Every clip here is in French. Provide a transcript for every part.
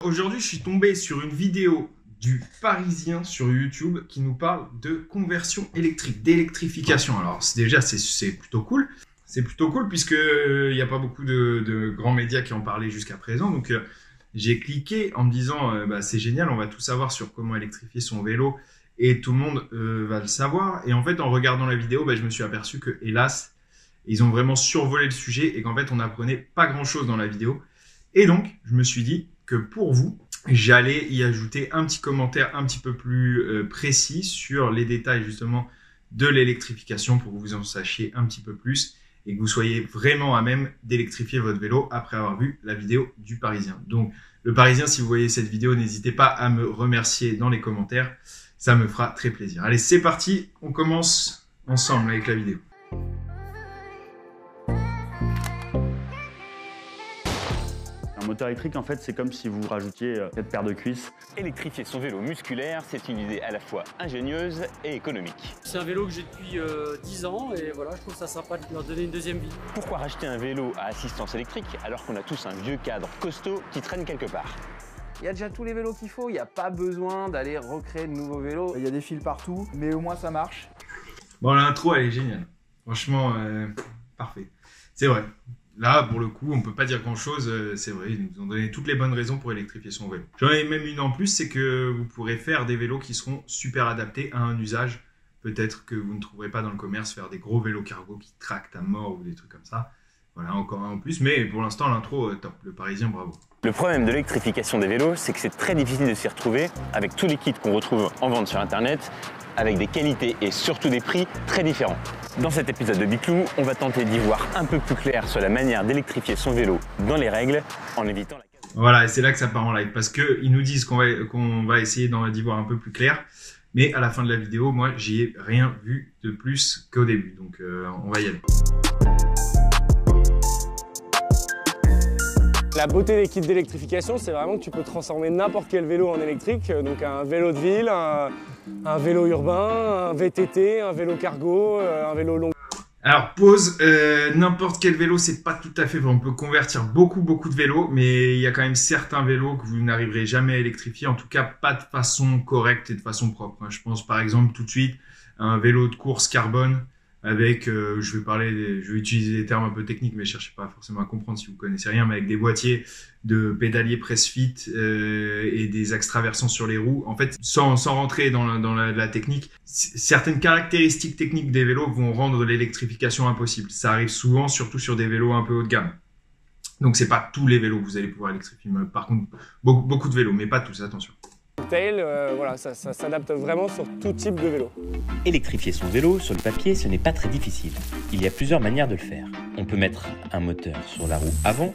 Aujourd'hui, je suis tombé sur une vidéo du Parisien sur YouTube qui nous parle de conversion électrique, d'électrification. Alors déjà, c'est plutôt cool. C'est plutôt cool puisque il n'y a pas beaucoup de grands médias qui en parlaient jusqu'à présent. Donc j'ai cliqué en me disant c'est génial, on va tout savoir sur comment électrifier son vélo et tout le monde va le savoir. Et en fait, en regardant la vidéo, je me suis aperçu que hélas, ils ont vraiment survolé le sujet et qu'en fait, on n'apprenait pas grand-chose dans la vidéo. Et donc, je me suis dit que pour vous, j'allais y ajouter un petit commentaire un petit peu plus précis sur les détails justement de l'électrification pour que vous en sachiez un petit peu plus et que vous soyez vraiment à même d'électrifier votre vélo après avoir vu la vidéo du Parisien. Donc, le Parisien, si vous voyez cette vidéo, n'hésitez pas à me remercier dans les commentaires. Ça me fera très plaisir. Allez, c'est parti. On commence ensemble avec la vidéo. Un moteur électrique, en fait, c'est comme si vous rajoutiez 4 paires de cuisses. Électrifier son vélo musculaire, c'est une idée à la fois ingénieuse et économique. C'est un vélo que j'ai depuis 10 ans et voilà, je trouve ça sympa de leur donner une deuxième vie. Pourquoi racheter un vélo à assistance électrique alors qu'on a tous un vieux cadre costaud qui traîne quelque part? Il y a déjà tous les vélos qu'il faut, il n'y a pas besoin d'aller recréer de nouveaux vélos. Il y a des fils partout, mais au moins ça marche. Bon, l'intro, elle est géniale. Franchement, parfait. C'est vrai. Là, pour le coup, on peut pas dire grand-chose. C'est vrai, ils nous ont donné toutes les bonnes raisons pour électrifier son vélo. J'en ai même une en plus, c'est que vous pourrez faire des vélos qui seront super adaptés à un usage. Peut-être que vous ne trouverez pas dans le commerce faire des gros vélos cargo qui tractent à mort ou des trucs comme ça. Voilà, encore un en plus. Mais pour l'instant, l'intro, top. Le Parisien, bravo. Le problème de l'électrification des vélos, c'est que c'est très difficile de s'y retrouver avec tous les kits qu'on retrouve en vente sur Internet, avec des qualités et surtout des prix très différents. Dans cet épisode de Biclou, on va tenter d'y voir un peu plus clair sur la manière d'électrifier son vélo dans les règles, en évitant la casse. Voilà, et c'est là que ça part en live, parce qu'ils nous disent qu'on va essayer d'y voir un peu plus clair, mais à la fin de la vidéo, moi, j'y ai rien vu de plus qu'au début, donc on va y aller. La beauté des kits d'électrification, c'est vraiment que tu peux transformer n'importe quel vélo en électrique, donc un vélo de ville, un vélo urbain, un VTT, un vélo cargo, un vélo long. Alors pause, n'importe quel vélo, c'est pas tout à fait vrai. On peut convertir beaucoup de vélos, mais il y a quand même certains vélos que vous n'arriverez jamais à électrifier, en tout cas pas de façon correcte et de façon propre. Je pense par exemple tout de suite à un vélo de course carbone avec, je vais utiliser des termes un peu techniques, mais cherchez pas forcément à comprendre si vous connaissez rien, mais avec des boîtiers de pédalier press-fit et des axes traversants sur les roues. En fait, sans rentrer dans la technique, certaines caractéristiques techniques des vélos vont rendre l'électrification impossible. Ça arrive souvent, surtout sur des vélos un peu haut de gamme. Donc c'est pas tous les vélos que vous allez pouvoir électrifier. Par contre, beaucoup de vélos, mais pas tous, attention. Tail, voilà, ça s'adapte vraiment sur tout type de vélo. Électrifier son vélo, sur le papier, ce n'est pas très difficile. Il y a plusieurs manières de le faire. On peut mettre un moteur sur la roue avant,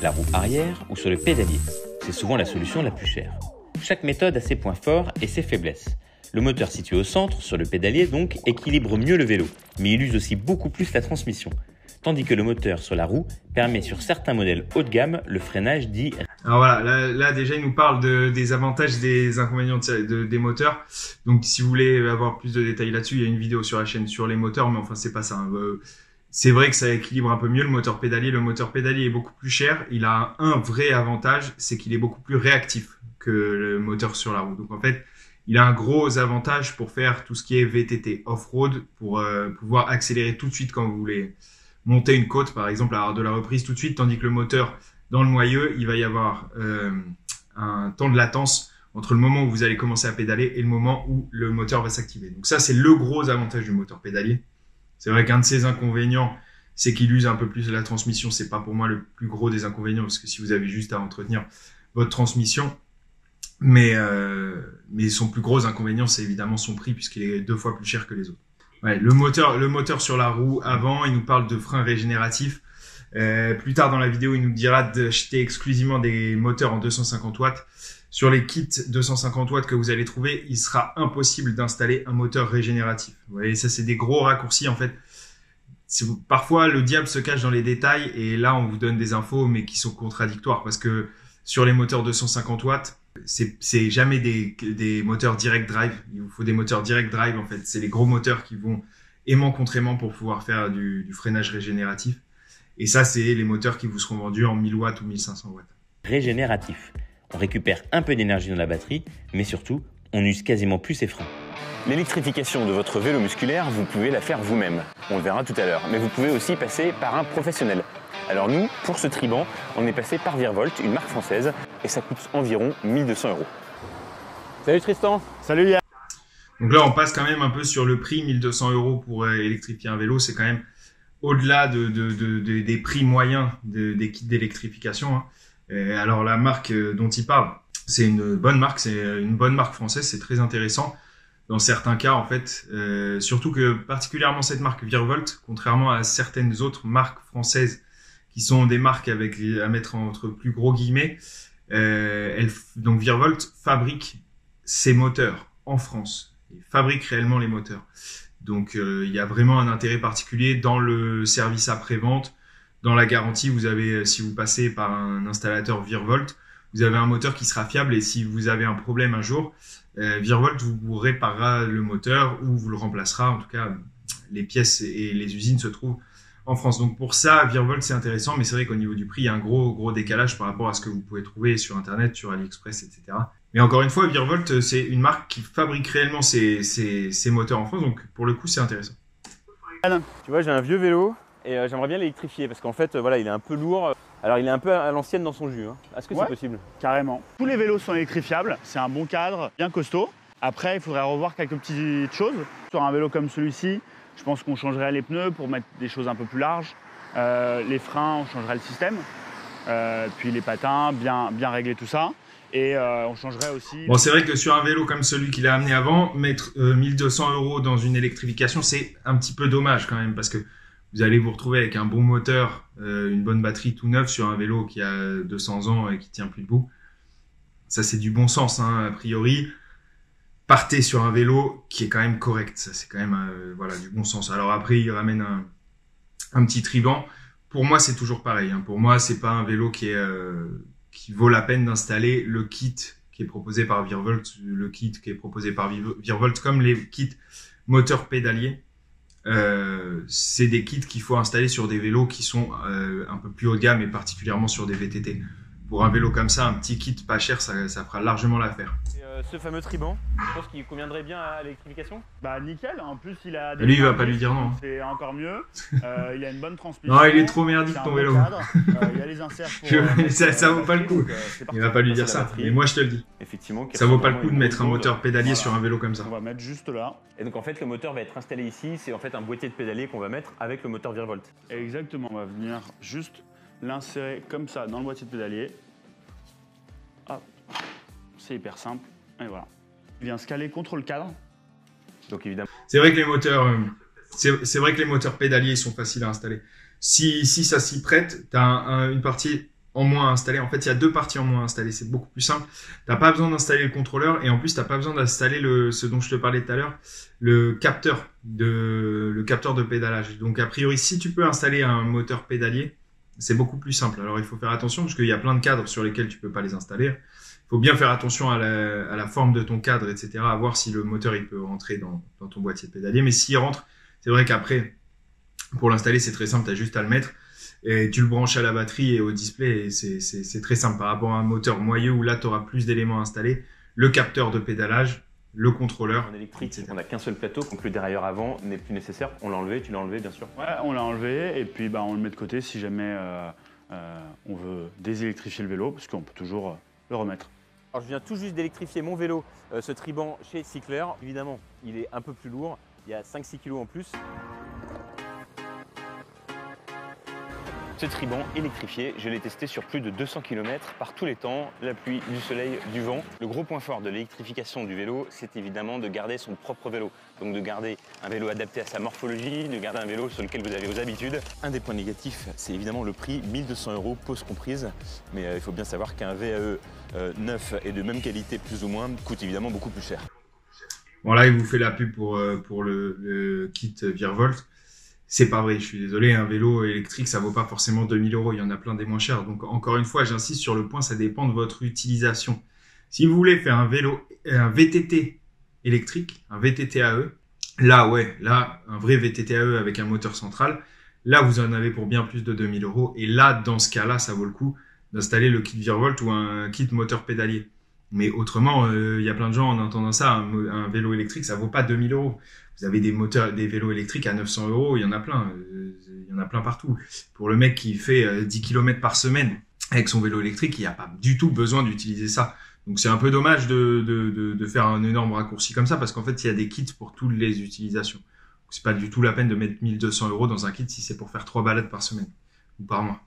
la roue arrière ou sur le pédalier. C'est souvent la solution la plus chère. Chaque méthode a ses points forts et ses faiblesses. Le moteur situé au centre, sur le pédalier donc, équilibre mieux le vélo, mais il use aussi beaucoup plus la transmission. Tandis que le moteur sur la roue permet sur certains modèles haut de gamme le freinage dit... Alors voilà, là déjà il nous parle des avantages et des inconvénients des moteurs. Donc si vous voulez avoir plus de détails là-dessus, il y a une vidéo sur la chaîne sur les moteurs, mais enfin c'est pas ça. C'est vrai que ça équilibre un peu mieux le moteur pédalier. Le moteur pédalier est beaucoup plus cher. Il a un vrai avantage, c'est qu'il est beaucoup plus réactif que le moteur sur la roue. Donc en fait, il a un gros avantage pour faire tout ce qui est VTT, off-road, pour pouvoir accélérer tout de suite quand vous voulez monter une côte, par exemple, avoir de la reprise tout de suite, tandis que le moteur, dans le moyeu, il va y avoir un temps de latence entre le moment où vous allez commencer à pédaler et le moment où le moteur va s'activer. Donc ça, c'est le gros avantage du moteur pédalier. C'est vrai qu'un de ses inconvénients, c'est qu'il use un peu plus la transmission. C'est pas pour moi le plus gros des inconvénients, parce que si vous avez juste à entretenir votre transmission, mais son plus gros inconvénient, c'est évidemment son prix, puisqu'il est 2 fois plus cher que les autres. Ouais, le moteur sur la roue avant, il nous parle de frein régénératif. Plus tard dans la vidéo, il nous dira d'acheter exclusivement des moteurs en 250 watts. Sur les kits 250 watts que vous allez trouver, il sera impossible d'installer un moteur régénératif. Vous voyez, ça c'est des gros raccourcis en fait. Parfois, le diable se cache dans les détails et là, on vous donne des infos mais qui sont contradictoires parce que sur les moteurs 250 watts, c'est jamais des moteurs direct drive. Il vous faut des moteurs direct drive en fait. C'est les gros moteurs qui vont aimant contre aimant pour pouvoir faire du freinage régénératif. Et ça, c'est les moteurs qui vous seront vendus en 1000 watts ou 1500 watts. Régénératif. On récupère un peu d'énergie dans la batterie, mais surtout, on n'use quasiment plus ses freins. L'électrification de votre vélo musculaire, vous pouvez la faire vous-même. On le verra tout à l'heure. Mais vous pouvez aussi passer par un professionnel. Alors nous, pour ce Triban, on est passé par Virvolt, une marque française, et ça coûte environ 1 200 €. Salut Tristan. Salut Yann. Donc là, on passe quand même un peu sur le prix, 1 200 € pour électrifier un vélo. C'est quand même au-delà des prix moyens des kits d'électrification. Hein. Alors la marque dont il parle, c'est une bonne marque, française, c'est très intéressant. Dans certains cas, en fait, surtout que particulièrement cette marque Virvolt, contrairement à certaines autres marques françaises qui sont des marques à mettre entre plus gros guillemets, donc Virvolt fabrique ses moteurs en France, il fabrique réellement les moteurs. Donc il y a vraiment un intérêt particulier dans le service après-vente, dans la garantie. Vous avez, si vous passez par un installateur Virvolt, vous avez un moteur qui sera fiable, et si vous avez un problème un jour, Virvolt vous réparera le moteur ou vous le remplacera. En tout cas, les pièces et les usines se trouvent en France. Donc pour ça, Virvolt c'est intéressant, mais c'est vrai qu'au niveau du prix, il y a un gros décalage par rapport à ce que vous pouvez trouver sur Internet, sur AliExpress, etc. Mais encore une fois, Virvolt, c'est une marque qui fabrique réellement ses moteurs en France, donc pour le coup, c'est intéressant. Tu vois, j'ai un vieux vélo et j'aimerais bien l'électrifier parce qu'en fait, voilà, il est un peu lourd. Alors, il est un peu à l'ancienne dans son jus. Hein. Est-ce que c'est possible? Carrément. Tous les vélos sont électrifiables. C'est un bon cadre, bien costaud. Après, il faudrait revoir quelques petites choses. Sur un vélo comme celui-ci, je pense qu'on changerait les pneus pour mettre des choses un peu plus larges. Les freins, on changerait le système. Puis les patins, bien régler tout ça. Et on changerait aussi... Bon, c'est vrai que sur un vélo comme celui qu'il a amené avant, mettre 1 200 € dans une électrification, c'est un petit peu dommage quand même, parce que vous allez vous retrouver avec un bon moteur, une bonne batterie tout neuf sur un vélo qui a 200 ans et qui tient plus debout. Ça, c'est du bon sens, hein, a priori. Partez sur un vélo qui est quand même correct. Ça, c'est quand même voilà, du bon sens. Alors après, il ramène un petit Triban. Pour moi, c'est toujours pareil. Hein. Pour moi, c'est pas un vélo qui vaut la peine d'installer. Le kit qui est proposé par Virvolt, comme les kits moteurs pédaliers, c'est des kits qu'il faut installer sur des vélos qui sont un peu plus haut de gamme, et particulièrement sur des VTT. Pour un vélo comme ça, un petit kit pas cher, ça fera largement l'affaire. Ce fameux Triban, je pense qu'il conviendrait bien à l'électrification. Bah nickel, en plus il a des... Lui, il va pas lui dire non. C'est encore mieux. Il a une bonne transmission. Non, il est trop merdique ton vélo. Il y a les inserts pour... ça vaut pas le coup. Il va pas lui dire ça. Mais moi, je te le dis. Effectivement, ça vaut pas le coup de mettre un moteur pédalier sur un vélo comme ça. On va mettre juste là. Et donc en fait, le moteur va être installé ici. C'est en fait un boîtier de pédalier qu'on va mettre avec le moteur Virvolt. Exactement. On va venir juste l'insérer comme ça dans le boîtier de pédalier. Hop. C'est hyper simple. Et voilà. Il vient se caler contre le cadre. Donc évidemment. C'est vrai que les moteurs, pédaliers sont faciles à installer. Si ça s'y prête, tu as une partie en moins à installer. En fait, il y a 2 parties en moins à installer. C'est beaucoup plus simple. T'as pas besoin d'installer le contrôleur, et en plus, t'as pas besoin d'installer ce dont je te parlais tout à l'heure, le capteur de pédalage. Donc a priori, si tu peux installer un moteur pédalier, c'est beaucoup plus simple. Alors il faut faire attention parce qu'il y a plein de cadres sur lesquels tu peux pas les installer. Il faut bien faire attention à la forme de ton cadre, etc. À voir si le moteur il peut rentrer dans ton boîtier de pédalier. Mais s'il rentre, c'est vrai qu'après, pour l'installer, c'est très simple. Tu as juste à le mettre et tu le branches à la batterie et au display. Et c'est très simple par rapport à un moteur moyeu où là, tu auras plus d'éléments installés. Le capteur de pédalage, le contrôleur. En électrique, on n'a qu'un seul plateau, donc le dérailleur avant n'est plus nécessaire. On l'a enlevé, tu l'as enlevé bien sûr. Ouais, on l'a enlevé et puis on le met de côté si jamais on veut désélectrifier le vélo, parce qu'on peut toujours le remettre. Alors je viens tout juste d'électrifier mon vélo, ce Triban chez Cycler. Évidemment, il est un peu plus lourd, il y a 5-6 kg en plus. Ce Triban électrifié, je l'ai testé sur plus de 200 km par tous les temps, la pluie, du soleil, du vent. Le gros point fort de l'électrification du vélo, c'est évidemment de garder son propre vélo. Donc de garder un vélo adapté à sa morphologie, de garder un vélo sur lequel vous avez vos habitudes. Un des points négatifs, c'est évidemment le prix, 1 200 €, pause comprise. Mais il faut bien savoir qu'un VAE neuf et de même qualité plus ou moins coûte évidemment beaucoup plus cher. Bon là, il vous fait la pub pour le kit Virvolt. C'est pas vrai, je suis désolé, un vélo électrique, ça vaut pas forcément 2 000 €, il y en a plein des moins chers. Donc encore une fois, j'insiste sur le point, ça dépend de votre utilisation. Si vous voulez faire un VTT électrique, un VTT AE, là, un vrai VTT AE avec un moteur central, là, vous en avez pour bien plus de 2 000 €. Et là, dans ce cas-là, ça vaut le coup d'installer le kit Virvolt ou un kit moteur pédalier. Mais autrement, il y a plein de gens en entendant ça, un vélo électrique, ça vaut pas 2000 euros. Vous avez des vélos électriques à 900 euros, il y en a plein. Il y en a plein partout. Pour le mec qui fait 10 km par semaine avec son vélo électrique, il n'y a pas du tout besoin d'utiliser ça. Donc c'est un peu dommage de faire un énorme raccourci comme ça, parce qu'en fait, il y a des kits pour toutes les utilisations. C'est pas du tout la peine de mettre 1200 euros dans un kit si c'est pour faire 3 balades par semaine ou par mois.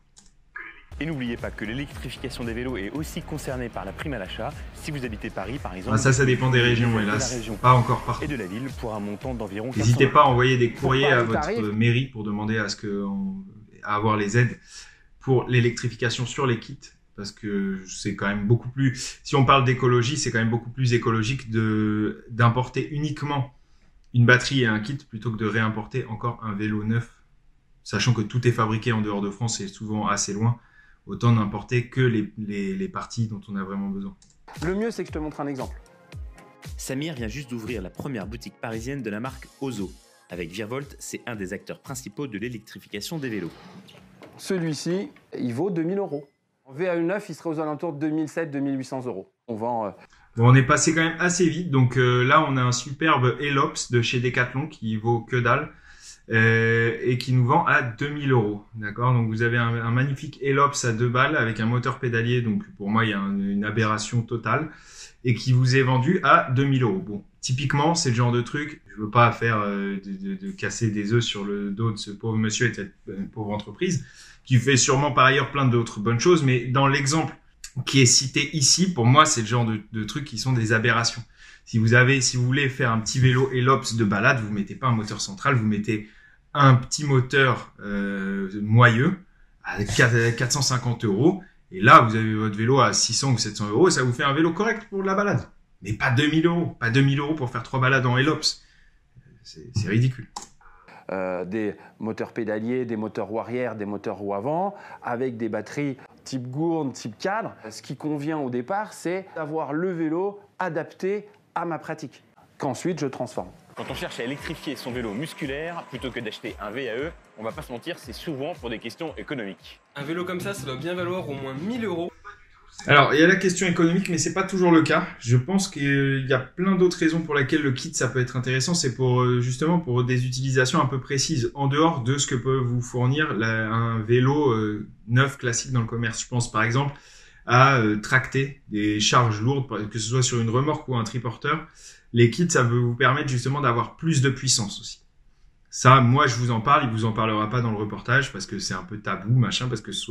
Et n'oubliez pas que l'électrification des vélos est aussi concernée par la prime à l'achat. Si vous habitez Paris, par exemple, ça dépend des régions, hélas. Pas encore partout. Et de la ville pour un montant d'environ. N'hésitez pas à envoyer des courriers à votre mairie pour demander à avoir les aides pour l'électrification sur les kits. Parce que c'est quand même beaucoup plus, si on parle d'écologie, c'est quand même beaucoup plus écologique d'importer uniquement une batterie et un kit plutôt que de réimporter encore un vélo neuf. Sachant que tout est fabriqué en dehors de France et souvent assez loin. Autant n'importer que les parties dont on a vraiment besoin. Le mieux, c'est que je te montre un exemple. Samir vient juste d'ouvrir la première boutique parisienne de la marque Ozo. Avec Virvolt, c'est un des acteurs principaux de l'électrification des vélos. Celui-ci, il vaut 2000 euros. En VAE 9, il serait aux alentours de 2700-2800 euros. On vend... Bon, on est passé quand même assez vite. Donc là, on a un superbe Elops de chez Decathlon qui vaut que dalle. Et qui nous vend à 2000 euros. D'accord? Donc vous avez un magnifique Elops à 2 balles avec un moteur pédalier. Donc pour moi, il y a une aberration totale. Et qui vous est vendu à 2000 euros. Bon, typiquement, c'est le genre de truc. Je veux pas faire de casser des œufs sur le dos de ce pauvre monsieur et de cette pauvre entreprise qui fait sûrement par ailleurs plein d'autres bonnes choses. Mais dans l'exemple qui est cité ici, pour moi, c'est le genre de trucs qui sont des aberrations. Si vous voulez faire un petit vélo Elops de balade, vous mettez pas un moteur central, vous mettez un petit moteur moyeux à 450 euros. Et là, vous avez votre vélo à 600 ou 700 euros et ça vous fait un vélo correct pour la balade. Mais pas 2000 euros. Pas 2000 euros pour faire 3 balades en Elops. C'est ridicule. Des moteurs pédaliers, des moteurs roues arrière, des moteurs roues avant, avec des batteries type gourde, type cadre. Ce qui convient au départ, c'est d'avoir le vélo adapté à ma pratique, qu'ensuite je transforme. Quand on cherche à électrifier son vélo musculaire, plutôt que d'acheter un VAE, on va pas se mentir, c'est souvent pour des questions économiques. Un vélo comme ça doit bien valoir au moins 1000 euros. Alors, il y a la question économique, mais c'est pas toujours le cas. Je pense qu'il y a plein d'autres raisons pour lesquelles le kit, ça peut être intéressant. C'est justement pour des utilisations un peu précises, en dehors de ce que peut vous fournir un vélo neuf classique dans le commerce. Je pense par exemple à tracter des charges lourdes, que ce soit sur une remorque ou un triporteur. Les kits, ça veut vous permettre justement d'avoir plus de puissance aussi. Ça, moi, je vous en parle, il vous en parlera pas dans le reportage parce que c'est un peu tabou, machin, parce que c'est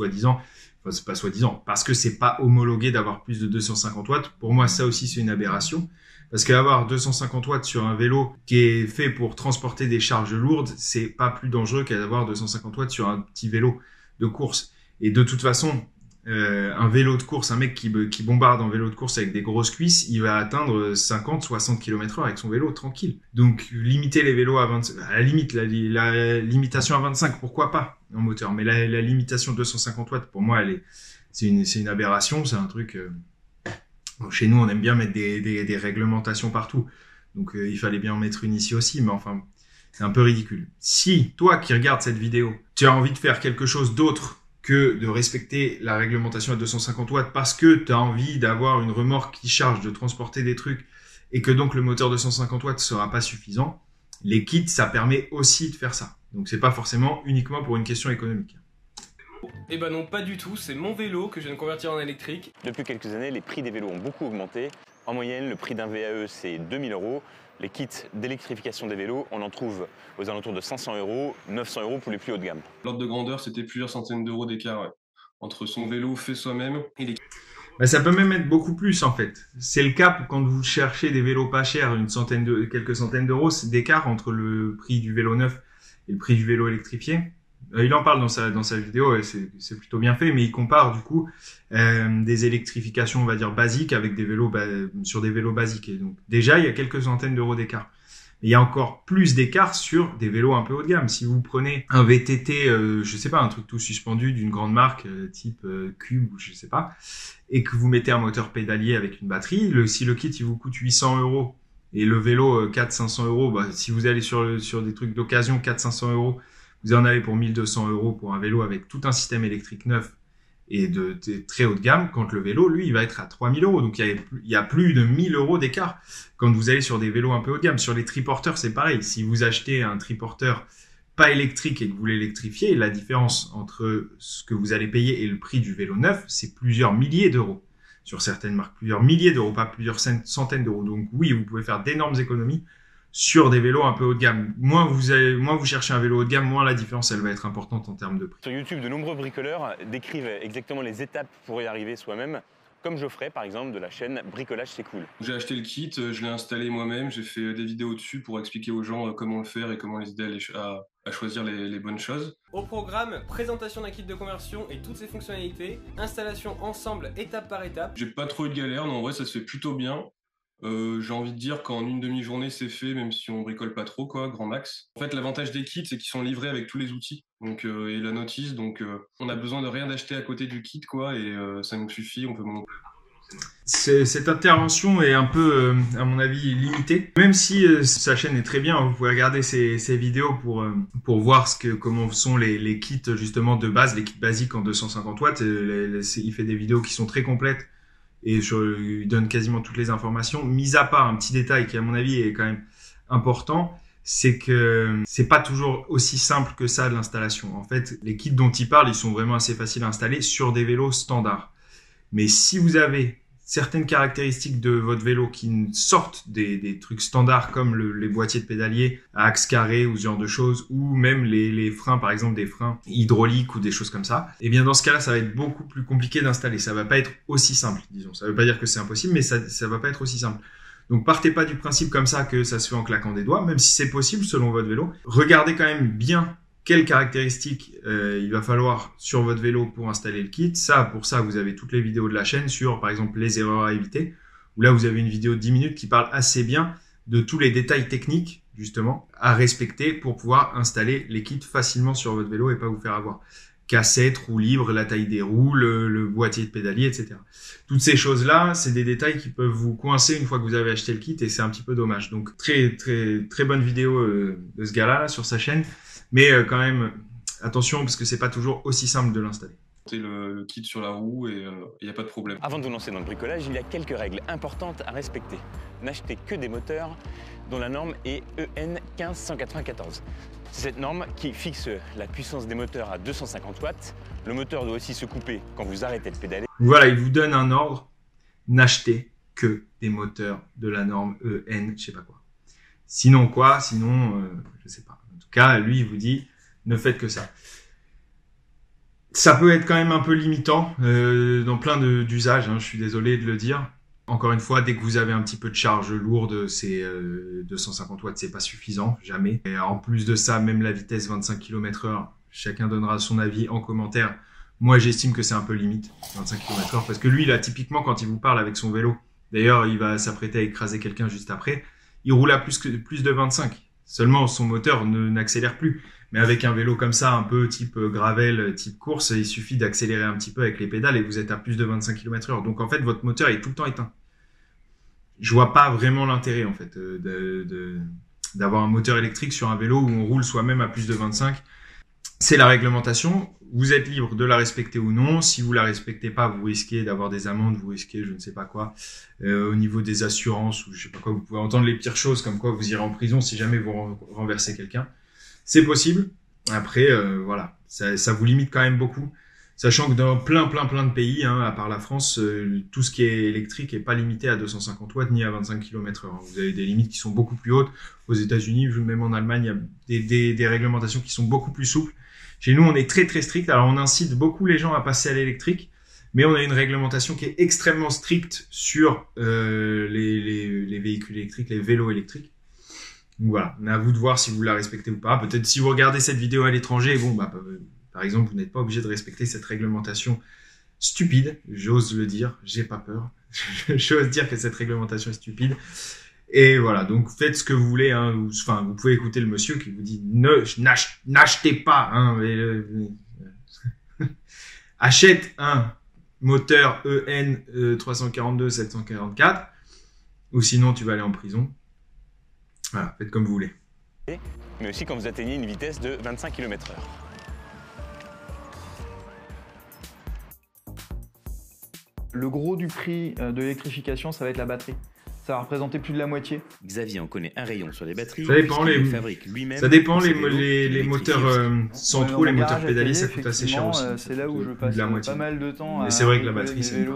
pas soi-disant, parce que c'est pas homologué d'avoir plus de 250 watts. Pour moi, ça aussi, c'est une aberration. Parce qu'avoir 250 watts sur un vélo qui est fait pour transporter des charges lourdes, c'est pas plus dangereux qu'avoir 250 watts sur un petit vélo de course. Et de toute façon, un vélo de course, un mec qui bombarde en vélo de course avec des grosses cuisses, il va atteindre 50-60 km/h avec son vélo tranquille. Donc limiter les vélos à 25, à la limite, la limitation à 25, pourquoi pas en moteur, mais la limitation 250 watts, pour moi, c'est une aberration, c'est un truc. Chez nous, on aime bien mettre des réglementations partout, donc il fallait bien en mettre une ici aussi, mais enfin, c'est un peu ridicule. Si toi qui regardes cette vidéo, tu as envie de faire quelque chose d'autre que de respecter la réglementation à 250 watts parce que tu as envie d'avoir une remorque qui charge, de transporter des trucs et que donc le moteur 250 watts sera pas suffisant, les kits, ça permet aussi de faire ça. Donc c'est pas forcément uniquement pour une question économique. Eh ben non, pas du tout, c'est mon vélo que je viens de convertir en électrique. Depuis quelques années, les prix des vélos ont beaucoup augmenté. En moyenne, le prix d'un VAE, c'est 2000 euros. Les kits d'électrification des vélos, on en trouve aux alentours de 500 euros, 900 euros pour les plus haut de gamme. L'ordre de grandeur, c'était plusieurs centaines d'euros d'écart entre son vélo fait soi-même et les... Ça peut même être beaucoup plus en fait. C'est le cas quand vous cherchez des vélos pas chers, quelques centaines d'euros, c'est d'écart entre le prix du vélo neuf et le prix du vélo électrifié. Il en parle dans sa vidéo et c'est plutôt bien fait, mais il compare du coup des électrifications, on va dire basiques, avec des vélos sur des vélos basiques. Et donc déjà, il y a quelques centaines d'euros d'écart. Mais il y a encore plus d'écart sur des vélos un peu haut de gamme. Si vous prenez un VTT, je sais pas, un truc tout suspendu d'une grande marque type Cube ou je sais pas, et que vous mettez un moteur pédalier avec une batterie, si le kit il vous coûte 800 euros et le vélo 400-500 euros, si vous allez sur des trucs d'occasion 400-500 euros, vous en avez pour 1200 euros pour un vélo avec tout un système électrique neuf et de très haut de gamme, quand le vélo, lui, il va être à 3000 €. Donc, il y a plus de 1000 € d'écart quand vous allez sur des vélos un peu haut de gamme. Sur les triporteurs, c'est pareil. Si vous achetez un triporteur pas électrique et que vous l'électrifiez, la différence entre ce que vous allez payer et le prix du vélo neuf, c'est plusieurs milliers d'euros. Sur certaines marques, plusieurs milliers d'euros, pas plusieurs centaines d'euros. Donc oui, vous pouvez faire d'énormes économies sur des vélos un peu haut de gamme. Moins vous cherchez un vélo haut de gamme, moins la différence, elle va être importante en termes de prix. Sur YouTube, de nombreux bricoleurs décrivent exactement les étapes pour y arriver soi-même, comme Geoffrey, par exemple, de la chaîne Bricolage C'est Cool. J'ai acheté le kit, je l'ai installé moi-même, j'ai fait des vidéos dessus pour expliquer aux gens comment le faire et comment les aider à choisir les bonnes choses. Au programme, présentation d'un kit de conversion et toutes ses fonctionnalités, installation ensemble étape par étape. J'ai pas trop eu de galère, non, en vrai ça se fait plutôt bien. J'ai envie de dire qu'en une demi-journée c'est fait, même si on bricole pas trop, quoi, grand max. En fait, l'avantage des kits, c'est qu'ils sont livrés avec tous les outils donc, et la notice, donc on a besoin de rien d'acheter à côté du kit, quoi, et ça nous suffit, on peut monter. Cette intervention est un peu, à mon avis, limitée. Même si sa chaîne est très bien, vous pouvez regarder ses vidéos pour voir comment sont les kits justement de base, les kits basiques en 250 watts. Il fait des vidéos qui sont très complètes et il donne quasiment toutes les informations. Mis à part un petit détail qui, à mon avis, est quand même important, c'est que c'est pas toujours aussi simple que ça l'installation. En fait, les kits dont il parle, ils sont vraiment assez faciles à installer sur des vélos standards. Mais si vous avez certaines caractéristiques de votre vélo qui sortent des trucs standards comme les boîtiers de pédalier à axe carré ou ce genre de choses, ou même les freins, par exemple des freins hydrauliques ou des choses comme ça, et bien dans ce cas-là, ça va être beaucoup plus compliqué d'installer. Ça va pas être aussi simple, disons. Ça veut pas dire que c'est impossible, mais ça va pas être aussi simple. Donc partez pas du principe comme ça que ça se fait en claquant des doigts, même si c'est possible selon votre vélo. Regardez quand même bien quelles caractéristiques il va falloir sur votre vélo pour installer le kit. Pour ça, vous avez toutes les vidéos de la chaîne sur, par exemple, les erreurs à éviter, où là, vous avez une vidéo de 10 minutes qui parle assez bien de tous les détails techniques, justement, à respecter pour pouvoir installer les kits facilement sur votre vélo et pas vous faire avoir. Cassette, roue libre, la taille des roues, le boîtier de pédalier, etc. Toutes ces choses-là, c'est des détails qui peuvent vous coincer une fois que vous avez acheté le kit et c'est un petit peu dommage. Donc, très, très, très bonne vidéo de ce gars-là sur sa chaîne. Mais quand même, attention, parce que c'est pas toujours aussi simple de l'installer. Le kit sur la roue et il n'y a pas de problème. Avant de vous lancer dans le bricolage, il y a quelques règles importantes à respecter. N'achetez que des moteurs dont la norme est EN 15194. C'est cette norme qui fixe la puissance des moteurs à 250 watts. Le moteur doit aussi se couper quand vous arrêtez de pédaler. Voilà, il vous donne un ordre. N'achetez que des moteurs de la norme EN, je sais pas quoi. Sinon quoi? Sinon, je sais pas. En tout cas, lui, il vous dit, ne faites que ça. Ça peut être quand même un peu limitant dans plein d'usages, hein, je suis désolé de le dire. Encore une fois, dès que vous avez un petit peu de charge lourde, c'est 250 watts, c'est pas suffisant, jamais. Et en plus de ça, même la vitesse 25 km/h, chacun donnera son avis en commentaire. Moi, j'estime que c'est un peu limite, 25 km/h, parce que lui, là, typiquement, quand il vous parle avec son vélo, d'ailleurs, il va s'apprêter à écraser quelqu'un juste après, il roule à plus de 25. Seulement, son moteur n'accélère plus. Mais avec un vélo comme ça, un peu type gravel, type course, il suffit d'accélérer un petit peu avec les pédales et vous êtes à plus de 25 km/h. Donc en fait, votre moteur est tout le temps éteint. Je vois pas vraiment l'intérêt en fait d'avoir un moteur électrique sur un vélo où on roule soi-même à plus de 25. C'est la réglementation. Vous êtes libre de la respecter ou non. Si vous la respectez pas, vous risquez d'avoir des amendes, vous risquez je ne sais pas quoi. Au niveau des assurances ou je sais pas quoi, vous pouvez entendre les pires choses comme quoi vous irez en prison si jamais vous renversez quelqu'un. C'est possible. Après, voilà, ça vous limite quand même beaucoup. Sachant que dans plein de pays, hein, à part la France, tout ce qui est électrique est pas limité à 250 watts ni à 25 km/h. Vous avez des limites qui sont beaucoup plus hautes. Aux États-Unis, même en Allemagne, il y a des réglementations qui sont beaucoup plus souples. Chez nous, on est très strict. Alors, on incite beaucoup les gens à passer à l'électrique, mais on a une réglementation qui est extrêmement stricte sur les véhicules électriques, les vélos électriques. Donc voilà, à vous de voir si vous la respectez ou pas. Peut-être si vous regardez cette vidéo à l'étranger, bon, par exemple, vous n'êtes pas obligé de respecter cette réglementation stupide. J'ose le dire, j'ai pas peur. J'ose dire que cette réglementation est stupide. Et voilà, donc faites ce que vous voulez. Hein. Enfin, vous pouvez écouter le monsieur qui vous dit n'achetez pas. Hein, achète un moteur EN 342-744 ou sinon tu vas aller en prison. Voilà, faites comme vous voulez. Mais aussi quand vous atteignez une vitesse de 25 km/h. Le gros du prix de l'électrification, ça va être la batterie. Ça va représenter plus de la moitié. Xavier en connaît un rayon sur les batteries. Ça dépend, fabrique lui-même. Ça dépend les moteurs centraux, les moteurs pédaliers, ça coûte assez cher aussi. C'est là où je passe pas mal de temps. Mais c'est vrai que la batterie, c'est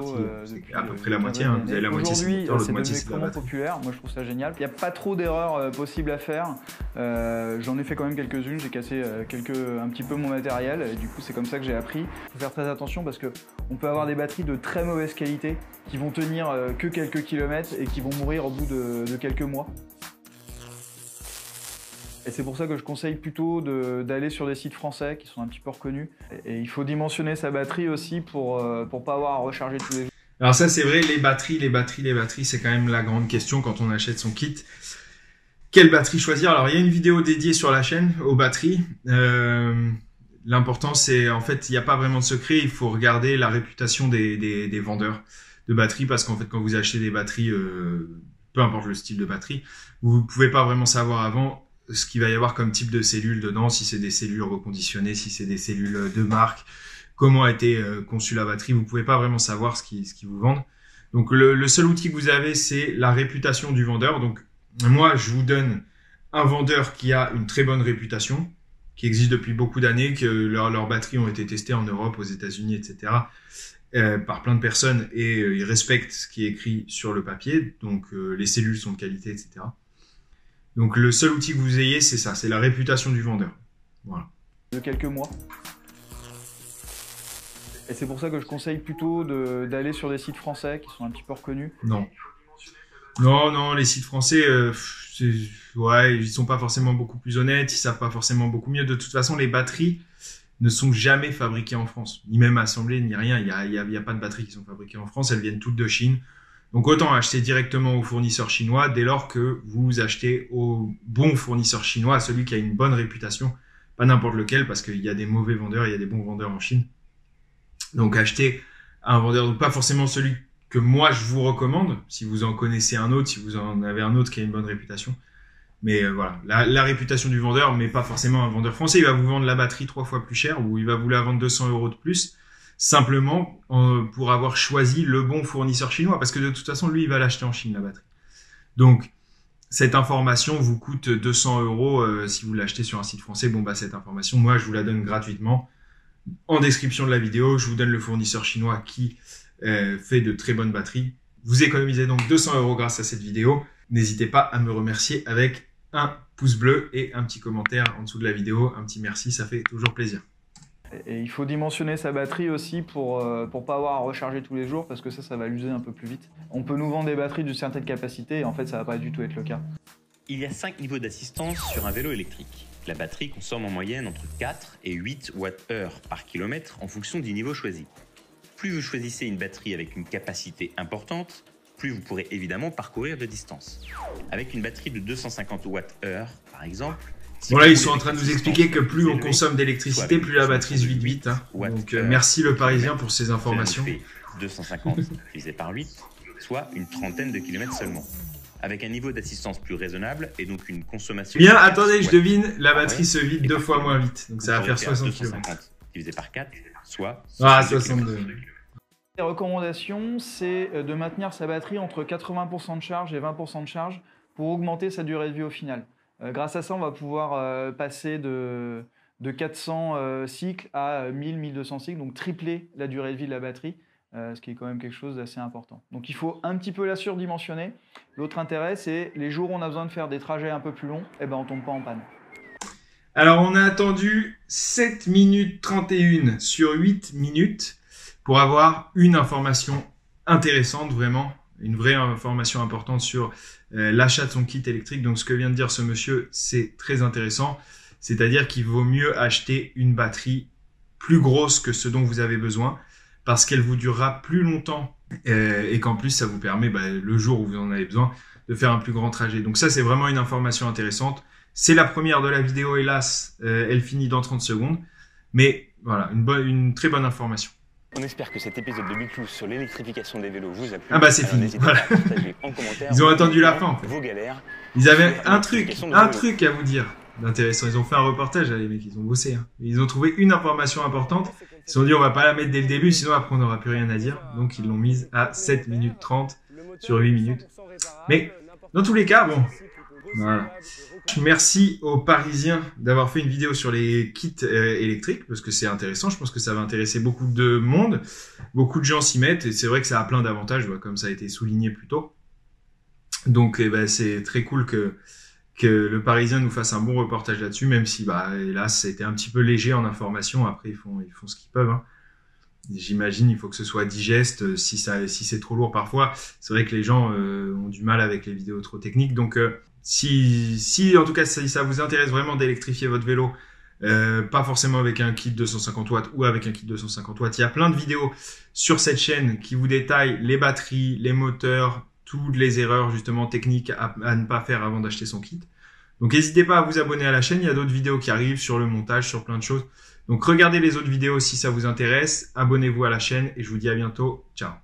à peu près la moitié. Vous avez la moitié, c'est le moteur, l'autre moitié, c'est la batterie. Populaire. Moi, je trouve ça génial. Il n'y a pas trop d'erreurs possibles à faire. J'en ai fait quand même quelques-unes. J'ai cassé un petit peu mon matériel. Et du coup, c'est comme ça que j'ai appris. Il faut faire très attention parce qu'on peut avoir des batteries de très mauvaise qualité qui vont tenir que quelques kilomètres et qui vont mourir au bout de quelques mois. Et c'est pour ça que je conseille plutôt d'aller sur des sites français qui sont un petit peu reconnus. Et il faut dimensionner sa batterie aussi pour pas avoir à recharger tous les jours. Alors ça c'est vrai, les batteries, c'est quand même la grande question quand on achète son kit. Quelle batterie choisir? Alors il y a une vidéo dédiée sur la chaîne aux batteries. L'important c'est, en fait, il n'y a pas vraiment de secret, il faut regarder la réputation des vendeurs de batteries parce qu'en fait quand vous achetez des batteries, peu importe le style de batterie, vous ne pouvez pas vraiment savoir avant ce qu'il va y avoir comme type de cellules dedans, si c'est des cellules reconditionnées, si c'est des cellules de marque, comment a été conçue la batterie, vous ne pouvez pas vraiment savoir ce qu'ils vous vendent. Donc le seul outil que vous avez, c'est la réputation du vendeur. Donc moi, je vous donne un vendeur qui a une très bonne réputation, qui existe depuis beaucoup d'années, que leurs batteries ont été testées en Europe, aux États-Unis, etc., par plein de personnes, et ils respectent ce qui est écrit sur le papier, donc les cellules sont de qualité, etc. Donc le seul outil que vous ayez, c'est ça, c'est la réputation du vendeur. Voilà. De quelques mois. Et c'est pour ça que je conseille plutôt d'aller sur des sites français qui sont un petit peu reconnus. Non, les sites français, ouais, ils sont pas forcément beaucoup plus honnêtes, ils savent pas forcément beaucoup mieux. De toute façon, les batteries ne sont jamais fabriquées en France, ni même assemblées, ni rien. Il y a pas de batteries qui sont fabriquées en France, elles viennent toutes de Chine. Donc autant acheter directement au fournisseur chinois dès lors que vous achetez au bon fournisseur chinois, à celui qui a une bonne réputation, pas n'importe lequel, parce qu'il y a des mauvais vendeurs, il y a des bons vendeurs en Chine. Donc achetez un vendeur, donc pas forcément celui que moi je vous recommande, si vous en connaissez un autre, si vous en avez un autre qui a une bonne réputation. Mais voilà, la réputation du vendeur, mais pas forcément un vendeur français. Il va vous vendre la batterie 3 fois plus cher ou il va vous la vendre 200 € de plus, simplement pour avoir choisi le bon fournisseur chinois. Parce que de toute façon, lui, il va l'acheter en Chine, la batterie. Donc, cette information vous coûte 200 € si vous l'achetez sur un site français. Bon, bah cette information, moi, je vous la donne gratuitement. En description de la vidéo, je vous donne le fournisseur chinois qui fait de très bonnes batteries. Vous économisez donc 200 € grâce à cette vidéo. N'hésitez pas à me remercier avec un pouce bleu et un petit commentaire en dessous de la vidéo. Un petit merci, ça fait toujours plaisir. Et il faut dimensionner sa batterie aussi pour pas avoir à recharger tous les jours parce que ça va l'user un peu plus vite. On peut nous vendre des batteries d'une certaine capacité et en fait ça va pas du tout être le cas. Il y a 5 niveaux d'assistance sur un vélo électrique. La batterie consomme en moyenne entre 4 et 8 Wh par kilomètre en fonction du niveau choisi. Plus vous choisissez une batterie avec une capacité importante, plus vous pourrez évidemment parcourir de distance. Avec une batterie de 250 Wh par exemple, bon là ils sont en train de nous expliquer que plus on consomme d'électricité, plus la batterie se vide vite. Hein. Donc merci le Parisien pour ces informations. 250 divisé par 8, soit une trentaine de kilomètres seulement. Avec un niveau d'assistance plus raisonnable et donc une consommation... Bien, attendez, je devine, la batterie se vide 2 fois moins vite. Donc ça va faire 60 km. Divisé par 4, soit... 62. Les recommandations, c'est de maintenir sa batterie entre 80% de charge et 20% de charge pour augmenter sa durée de vie au final. Grâce à ça, on va pouvoir passer de 400 cycles à 1000-1200 cycles, donc tripler la durée de vie de la batterie, ce qui est quand même quelque chose d'assez important. Donc il faut un petit peu la surdimensionner. L'autre intérêt, c'est les jours où on a besoin de faire des trajets un peu plus longs, on ne tombe pas en panne. Alors on a attendu 7 minutes 31 sur 8 minutes pour avoir une information intéressante, vraiment, une vraie information importante sur l'achat de son kit électrique. Donc ce que vient de dire ce monsieur, c'est très intéressant. C'est-à-dire qu'il vaut mieux acheter une batterie plus grosse que ce dont vous avez besoin parce qu'elle vous durera plus longtemps et qu'en plus ça vous permet, le jour où vous en avez besoin, de faire un plus grand trajet. Donc ça, c'est vraiment une information intéressante. C'est la première de la vidéo, hélas, elle finit dans 30 secondes. Mais voilà, une très bonne information. On espère que cet épisode de Biclou sur l'électrification des vélos vous a plu. Ah bah c'est fini. Voilà. Ils ont attendu la fin en fait. Vos galères. Ils avaient un truc à vous dire d'intéressant. Ils ont fait un reportage, les mecs, ils ont bossé. Hein. Ils ont trouvé une information importante Ils se sont dit on va pas la mettre dès le début, sinon après on n'aura plus rien à dire. Donc ils l'ont mise à 7 minutes 30 sur 8 minutes. Mais dans tous les cas, bon, voilà. Merci aux Parisiens d'avoir fait une vidéo sur les kits électriques, parce que c'est intéressant, je pense que ça va intéresser beaucoup de monde, beaucoup de gens s'y mettent, et c'est vrai que ça a plein d'avantages, comme ça a été souligné plus tôt. Donc c'est très cool que le Parisien nous fasse un bon reportage là-dessus, même si hélas ça a été un petit peu léger en information. Après ils font ce qu'ils peuvent, hein. J'imagine il faut que ce soit digeste. Si c'est trop lourd parfois, c'est vrai que les gens ont du mal avec les vidéos trop techniques. Donc si en tout cas si ça vous intéresse vraiment d'électrifier votre vélo, pas forcément avec un kit 250 watts ou avec un kit 250 watts, il y a plein de vidéos sur cette chaîne qui vous détaillent les batteries, les moteurs, toutes les erreurs justement techniques à ne pas faire avant d'acheter son kit. Donc n'hésitez pas à vous abonner à la chaîne, il y a d'autres vidéos qui arrivent sur le montage, sur plein de choses. Donc regardez les autres vidéos si ça vous intéresse, abonnez-vous à la chaîne et je vous dis à bientôt, ciao.